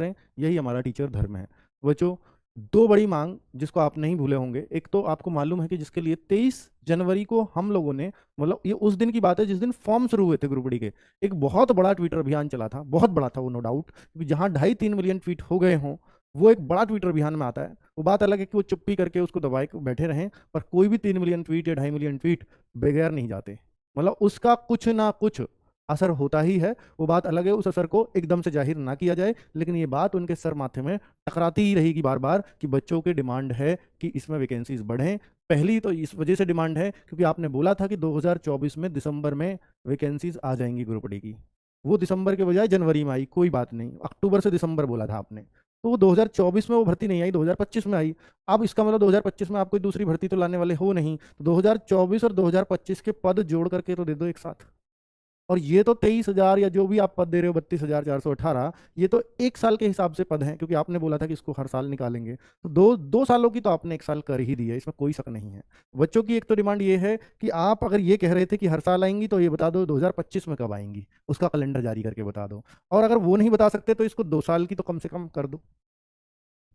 रहे हैं, यही हमारा टीचर धर्म है। बच्चों, दो बड़ी मांग जिसको आप नहीं भूले होंगे, एक तो आपको मालूम है कि जिसके लिए 23 जनवरी को हम लोगों ने, मतलब ये उस दिन की बात है जिस दिन फॉर्म शुरू हुए थे ग्रुप डी के, एक बहुत बड़ा ट्विटर अभियान चला था, बहुत बड़ा था वो, नो डाउट, क्योंकि जहां 2.5-3 मिलियन ट्वीट हो गए हों, वो एक बड़ा ट्विटर अभियान में आता है। वो बात अलग है कि वो चुप्पी करके उसको दबाए के बैठे रहें, पर कोई भी 3 मिलियन ट्वीट या 2.5 मिलियन ट्वीट बगैर नहीं जाते, मतलब उसका कुछ ना कुछ असर होता ही है। वो बात अलग है, उस असर को एकदम से जाहिर ना किया जाए, लेकिन ये बात उनके सर माथे में टकराती ही रहेगी बार बार कि बच्चों की डिमांड है कि इसमें वैकेंसीज बढ़ें। पहली तो इस वजह से डिमांड है क्योंकि आपने बोला था कि 2024 में दिसंबर में वैकेंसीज आ जाएंगी ग्रुप डी की, वो दिसंबर के बजाय जनवरी में आई, कोई बात नहीं, अक्टूबर से दिसंबर बोला था आपने, तो वो 2024 में वो भर्ती नहीं आई, 2025 में आई। अब इसका मतलब 2025 में आप कोई दूसरी भर्ती तो लाने वाले हो नहीं, तो 2024 और 2025 के पद जोड़ करके तो दे दो एक साथ। और ये तो 23,000 या जो भी आप पद दे रहे हो, 32,418, ये तो एक साल के हिसाब से पद हैं, क्योंकि आपने बोला था कि इसको हर साल निकालेंगे, तो दो दो सालों की तो आपने एक साल कर ही दी है, इसमें कोई शक नहीं है। बच्चों की एक तो डिमांड ये है कि आप अगर ये कह रहे थे कि हर साल आएंगी, तो ये बता दो 2025 में कब आएंगी, उसका कैलेंडर जारी करके बता दो। और अगर वो नहीं बता सकते तो इसको 2 साल की तो कम से कम कर दो।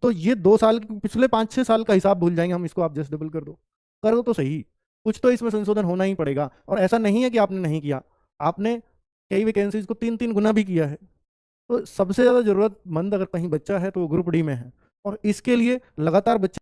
तो ये 2 साल पिछले 5-6 साल का हिसाब भूल जाएंगे हम, इसको आप जस्ट डबल कर दो, कर दो तो सही। कुछ तो इसमें संशोधन होना ही पड़ेगा, और ऐसा नहीं है कि आपने नहीं किया, आपने कई वैकेंसीज को 3-3 गुना भी किया है। तो सबसे ज्यादा जरूरतमंद अगर कहीं बच्चा है तो वो ग्रुप डी में है, और इसके लिए लगातार बच्चे